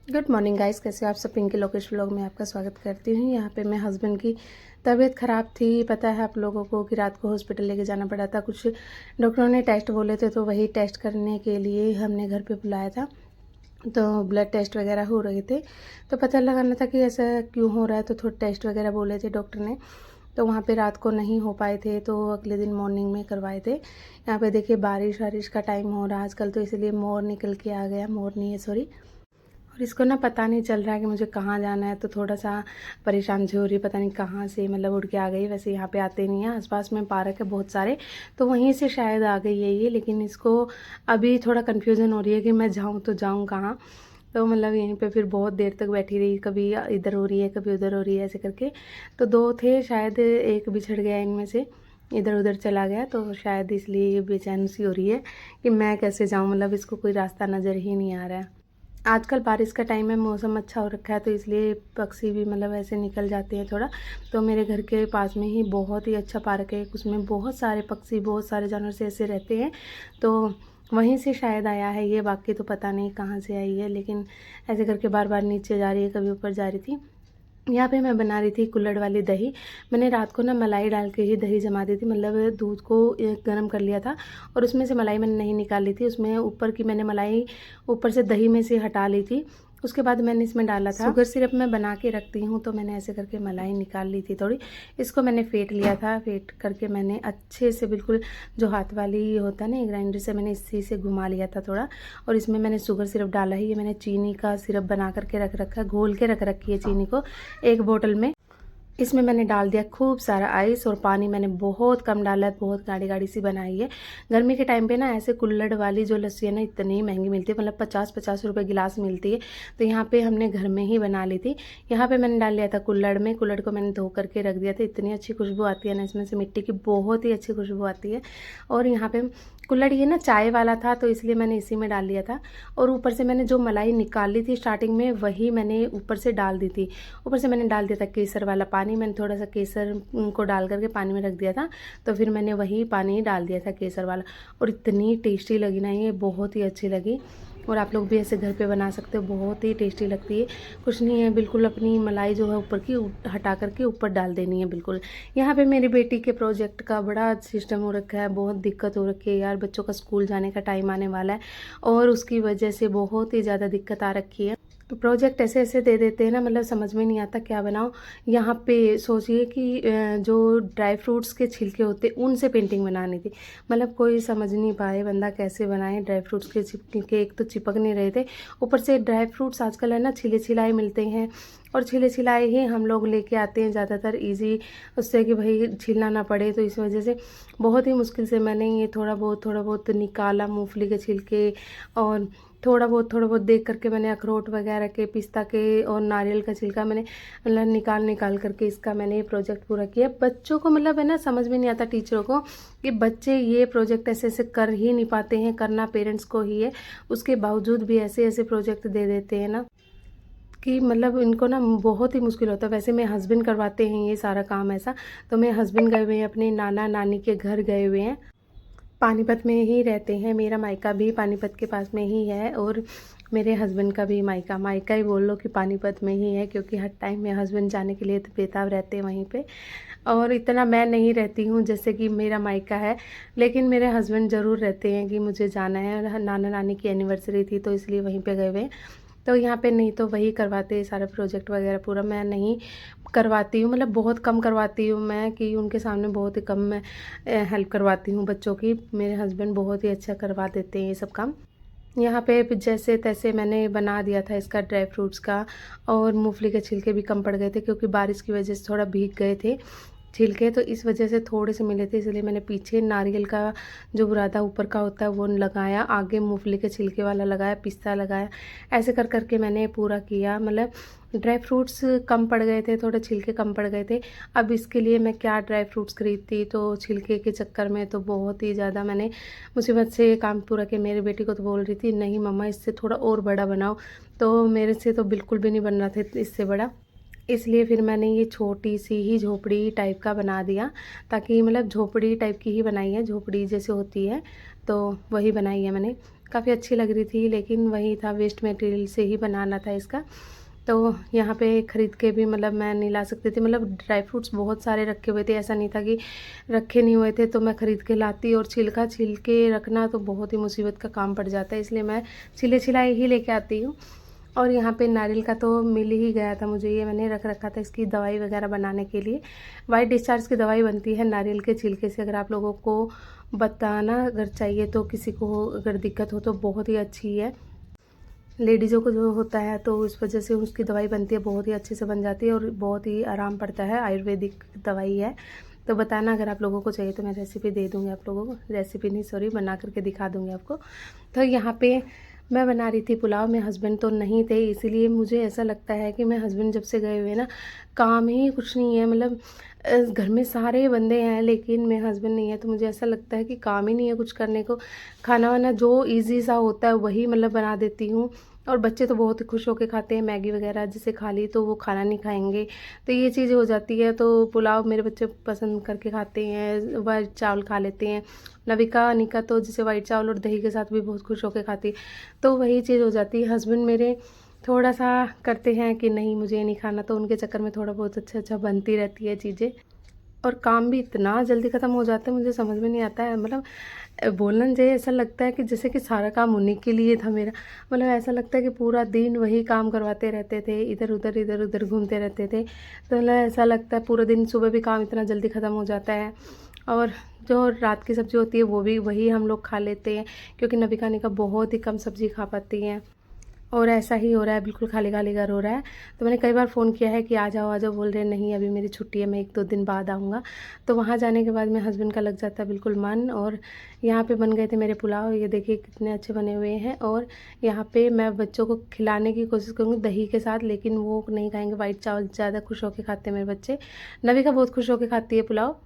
Good morning guys, कैसे हो आप सब। पिंकी लोकेश व्लॉग में आपका स्वागत करती हूँ। यहाँ पे मैं हस्बैंड की तबीयत ख़राब थी। पता है आप लोगों को कि रात को हॉस्पिटल लेके जाना पड़ा था। कुछ डॉक्टरों ने टेस्ट बोले थे तो वही टेस्ट करने के लिए हमने घर पे बुलाया था। तो ब्लड टेस्ट वगैरह हो रहे थे तो पता लगाना था कि ऐसा क्यों हो रहा है। तो थोड़े टेस्ट वगैरह बोले थे डॉक्टर ने, तो वहाँ पे रात को नहीं हो पाए थे तो अगले दिन मॉर्निंग में करवाए थे। यहाँ पे देखिए बारिश वारिश का टाइम हो रहा है आजकल, तो इसलिए मोर निकल के आ गया, मोर नहीं है सॉरी। और इसको ना पता नहीं चल रहा है कि मुझे कहाँ जाना है, तो थोड़ा सा परेशान सी हो रही है। पता नहीं कहाँ से मतलब उड़ के आ गई। वैसे यहाँ पे आते नहीं है, आसपास में पार्क है बहुत सारे, तो वहीं से शायद आ गई है ये। लेकिन इसको अभी थोड़ा कन्फ्यूज़न हो रही है कि मैं जाऊँ तो जाऊँ कहाँ। तो मतलब यहीं पे फिर बहुत देर तक बैठी रही, कभी इधर हो रही है कभी उधर हो रही है ऐसे करके। तो दो थे शायद, एक बिछड़ गया इनमें से, इधर उधर चला गया, तो शायद इसलिए ये बेचैन सी हो रही है कि मैं कैसे जाऊँ। मतलब इसको कोई रास्ता नज़र ही नहीं आ रहा है। आजकल बारिश का टाइम है, मौसम अच्छा हो रखा है, तो इसलिए पक्षी भी मतलब ऐसे निकल जाते हैं थोड़ा। तो मेरे घर के पास में ही बहुत ही अच्छा पार्क है, उसमें बहुत सारे पक्षी बहुत सारे जानवर से ऐसे रहते हैं। तो वहीं से शायद आया है ये, बाकी तो पता नहीं कहाँ से आई है। लेकिन ऐसे करके बार बार नीचे जा रही है, कभी ऊपर जा रही थी। यहाँ पे मैं बना रही थी कुल्हड़ वाली दही। मैंने रात को ना मलाई डाल के ही दही जमा दी थी, मतलब दूध को गर्म कर लिया था और उसमें से मलाई मैंने नहीं निकाली थी। उसमें ऊपर की मैंने मलाई ऊपर से दही में से हटा ली थी। उसके बाद मैंने इसमें डाला था शुगर सिरप। मैं बना के रखती हूँ, तो मैंने ऐसे करके मलाई निकाल ली थी थोड़ी। इसको मैंने फेंट लिया था, फेंट करके मैंने अच्छे से बिल्कुल जो हाथ वाली होता है ना ग्राइंडर से, मैंने इसी से घुमा लिया था थोड़ा। और इसमें मैंने शुगर सिरप डाला है। ये मैंने चीनी का सिरप बना करके रख रखा है, घोल के रख रखी है चीनी को एक बोतल में। इसमें मैंने डाल दिया खूब सारा आइस, और पानी मैंने बहुत कम डाला है, बहुत गाढ़ी गाढ़ी सी बनाई है। गर्मी के टाइम पे ना ऐसे कुल्हड़ वाली जो लस्सी है ना इतनी महंगी मिलती है, मतलब 50-50 रुपये गिलास मिलती है। तो यहाँ पे हमने घर में ही बना ली थी। यहाँ पे मैंने डाल लिया था कुल्हड़ में, कुल्हड़ को मैंने धो करके रख दिया था। इतनी अच्छी खुशबू आती है ना इसमें से, मिट्टी की बहुत ही अच्छी खुशबू आती है। और यहाँ पे कुल्हड़ ये ना चाय वाला था, तो इसलिए मैंने इसी में डाल लिया था। और ऊपर से मैंने जो मलाई निकाली थी स्टार्टिंग में, वही मैंने ऊपर से डाल दी थी। ऊपर से मैंने डाल दिया था केसर वाला पानी। मैंने थोड़ा सा केसर को डाल करके पानी में रख दिया था, तो फिर मैंने वही पानी डाल दिया था केसर वाला। और इतनी टेस्टी लगी ना ये, बहुत ही अच्छी लगी। और आप लोग भी ऐसे घर पे बना सकते हो, बहुत ही टेस्टी लगती है। कुछ नहीं है, बिल्कुल अपनी मलाई जो है ऊपर की हटा करके ऊपर डाल देनी है बिल्कुल। यहाँ पे मेरी बेटी के प्रोजेक्ट का बड़ा सिस्टम हो रखा है, बहुत दिक्कत हो रखी है यार। बच्चों का स्कूल जाने का टाइम आने वाला है और उसकी वजह से बहुत ही ज़्यादा दिक्कत आ रखी है। प्रोजेक्ट ऐसे ऐसे दे देते हैं ना, मतलब समझ में नहीं आता क्या बनाओ। यहाँ पे सोचिए कि जो ड्राई फ्रूट्स के छिलके होते उनसे पेंटिंग बनानी थी। मतलब कोई समझ नहीं पाए बंदा कैसे बनाए। ड्राई फ्रूट्स के छिलके एक तो चिपक नहीं रहे थे, ऊपर से ड्राई फ्रूट्स आजकल है ना छिले छिलाए मिलते हैं, और छिले छिलाए ही हम लोग लेके आते हैं ज़्यादातर, ईजी उससे कि भाई छीलना ना पड़े। तो इस वजह से बहुत ही मुश्किल से मैंने ये थोड़ा बहुत निकाला मूंगफली के छिलके। और थोड़ा बहुत देख करके मैंने अखरोट वगैरह के, पिस्ता के और नारियल का छिलका मैंने मतलब निकाल करके इसका मैंने ये प्रोजेक्ट पूरा किया। बच्चों को मतलब है ना समझ में नहीं आता टीचरों को कि बच्चे ये प्रोजेक्ट ऐसे ऐसे कर ही नहीं पाते हैं। करना पेरेंट्स को ही है, उसके बावजूद भी ऐसे ऐसे प्रोजेक्ट दे देते हैं ना कि मतलब इनको ना बहुत ही मुश्किल होता है। वैसे मेरे हस्बैंड करवाते हैं ये सारा काम ऐसा। तो मेरे हस्बैंड गए हुए हैं अपने नाना नानी के घर गए हुए हैं, पानीपत में ही रहते हैं। मेरा मायका भी पानीपत के पास में ही है, और मेरे हस्बैंड का भी मायका ही बोल लो कि पानीपत में ही है, क्योंकि हर टाइम मेरे हस्बैंड जाने के लिए तो बेताब रहते हैं वहीं पे। और इतना मैं नहीं रहती हूँ जैसे कि मेरा मायका है, लेकिन मेरे हस्बैंड ज़रूर रहते हैं कि मुझे जाना है। और नाना नानी की एनिवर्सरी थी तो इसलिए वहीं पे गए हुए हैं। तो यहाँ पे नहीं तो वही करवाते सारा प्रोजेक्ट वगैरह पूरा, मैं नहीं करवाती हूँ। मतलब बहुत कम करवाती हूँ मैं, कि उनके सामने बहुत ही कम मैं हेल्प करवाती हूँ बच्चों की। मेरे हस्बैंड बहुत ही अच्छा करवा देते हैं ये सब काम। यहाँ पे जैसे तैसे मैंने बना दिया था इसका ड्राई फ्रूट्स का। और मूंगफली के छिलके भी कम पड़ गए थे, क्योंकि बारिश की वजह से थोड़ा भीग गए थे छिलके, तो इस वजह से थोड़े से मिले थे। इसलिए मैंने पीछे नारियल का जो बुरादा ऊपर का होता है वो लगाया, आगे मूंगफली के छिलके वाला लगाया, पिस्ता लगाया। ऐसे कर करके मैंने पूरा किया। मतलब ड्राई फ्रूट्स कम पड़ गए थे, थोड़े छिलके कम पड़ गए थे। अब इसके लिए मैं क्या ड्राई फ्रूट्स खरीदती, तो छिलके के चक्कर में तो बहुत ही ज़्यादा मैंने मुसीबत से काम पूरा किया। मेरी बेटी को तो बोल रही थी नहीं मम्मा इससे थोड़ा और बड़ा बनाओ, तो मेरे से तो बिल्कुल भी नहीं बन रहा था इससे बड़ा। इसलिए फिर मैंने ये छोटी सी ही झोपड़ी टाइप का बना दिया, ताकि मतलब झोपड़ी टाइप की ही बनाई है, झोपड़ी जैसे होती है तो वही बनाई है मैंने। काफ़ी अच्छी लग रही थी, लेकिन वही था वेस्ट मटेरियल से ही बनाना था इसका। तो यहाँ पे ख़रीद के भी मतलब मैं नहीं ला सकती थी, मतलब ड्राई फ्रूट्स बहुत सारे रखे हुए थे, ऐसा नहीं था कि रखे नहीं हुए थे तो मैं ख़रीद के लाती, और छिलका छिल के रखना तो बहुत ही मुसीबत का काम पड़ जाता है, इसलिए मैं छिले छिलाए ही लेके आती हूँ। और यहाँ पे नारियल का तो मिल ही गया था मुझे, ये मैंने रख रखा था इसकी दवाई वगैरह बनाने के लिए। वाइट डिस्चार्ज की दवाई बनती है नारियल के छिलके से, अगर आप लोगों को बताना अगर चाहिए तो, किसी को अगर दिक्कत हो तो बहुत ही अच्छी है। लेडीज़ों को जो होता है तो इस वजह से उसकी दवाई बनती है, बहुत ही अच्छे से बन जाती है और बहुत ही आराम पड़ता है, आयुर्वेदिक दवाई है। तो बताना अगर आप लोगों को चाहिए तो मैं रेसिपी दे दूँगी आप लोगों को, रेसिपी नहीं सॉरी, बना करके दिखा दूँगी आपको। तो यहाँ पे मैं बना रही थी पुलाव, मेरे हस्बैंड तो नहीं थे, इसीलिए मुझे ऐसा लगता है कि मेरे हस्बैंड जब से गए हुए ना, काम ही कुछ नहीं है, मतलब घर में सारे बंदे हैं लेकिन मेरे हस्बैंड नहीं है, तो मुझे ऐसा लगता है कि काम ही नहीं है कुछ करने को। खाना वाना जो ईज़ी सा होता है वही मतलब बना देती हूँ, और बच्चे तो बहुत ही खुश होकर खाते हैं, मैगी वगैरह जिसे खा ली तो वो खाना नहीं खाएंगे, तो ये चीज़ हो जाती है। तो पुलाव मेरे बच्चे पसंद करके खाते हैं, वाइट चावल खा लेते हैं। नविका अनिका तो जैसे वाइट चावल और दही के साथ भी बहुत खुश होकर खाती है, तो वही चीज़ हो जाती है। हस्बैंड मेरे थोड़ा सा करते हैं कि नहीं मुझे ये नहीं खाना, तो उनके चक्कर में थोड़ा बहुत अच्छा बनती रहती है चीज़ें, और काम भी इतना जल्दी ख़त्म हो जाता है मुझे समझ में नहीं आता है। मतलब बोलना चाहिए, ऐसा लगता है कि जैसे कि सारा काम उन्हीं के लिए था मेरा, मतलब ऐसा लगता है कि पूरा दिन वही काम करवाते रहते थे, इधर उधर घूमते रहते थे। तो मतलब ऐसा लगता है पूरा दिन, सुबह भी काम इतना जल्दी ख़त्म हो जाता है, और जो रात की सब्ज़ी होती है वो भी वही हम लोग खा लेते हैं, क्योंकि नबिका निका बहुत ही कम सब्ज़ी खा पाती हैं। और ऐसा ही हो रहा है, बिल्कुल खाली खाली घर हो रहा है। तो मैंने कई बार फ़ोन किया है कि आ जाओ, बोल रहे नहीं अभी मेरी छुट्टी है, मैं 1-2 दिन बाद आऊँगा। तो वहाँ जाने के बाद मेरे हस्बैंड का लग जाता है बिल्कुल मन। और यहाँ पे बन गए थे मेरे पुलाव, ये देखिए कितने अच्छे बने हुए हैं। और यहाँ पे मैं बच्चों को खिलाने की कोशिश करूँगी दही के साथ, लेकिन वो नहीं खाएँगे, वाइट चावल ज़्यादा खुश होकर खाते हैं मेरे बच्चे। नविका बहुत खुश होकर खाती है पुलाव।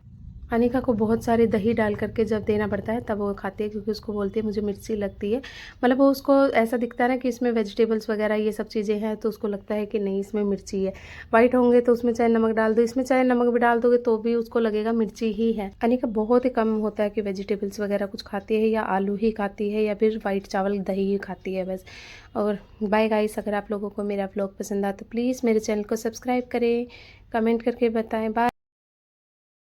अनिका को बहुत सारी दही डाल करके जब देना पड़ता है तब वो खाती है, क्योंकि उसको बोलती है मुझे मिर्ची लगती है। मतलब वो उसको ऐसा दिखता है ना कि इसमें वेजिटेबल्स वगैरह ये सब चीज़ें हैं, तो उसको लगता है कि नहीं इसमें मिर्ची है। वाइट होंगे तो उसमें चाहे नमक डाल दो, इसमें चाहे नमक भी डाल दोगे तो भी उसको लगेगा मिर्ची ही है। अनिका बहुत ही कम होता है कि वेजिटेबल्स वगैरह कुछ खाती है, या आलू ही खाती है, या फिर वाइट चावल दही ही खाती है बस। और बाय गाइस, अगर आप लोगों को मेरा व्लॉग पसंद आए तो प्लीज़ मेरे चैनल को सब्सक्राइब करें, कमेंट करके बताएं। बाय।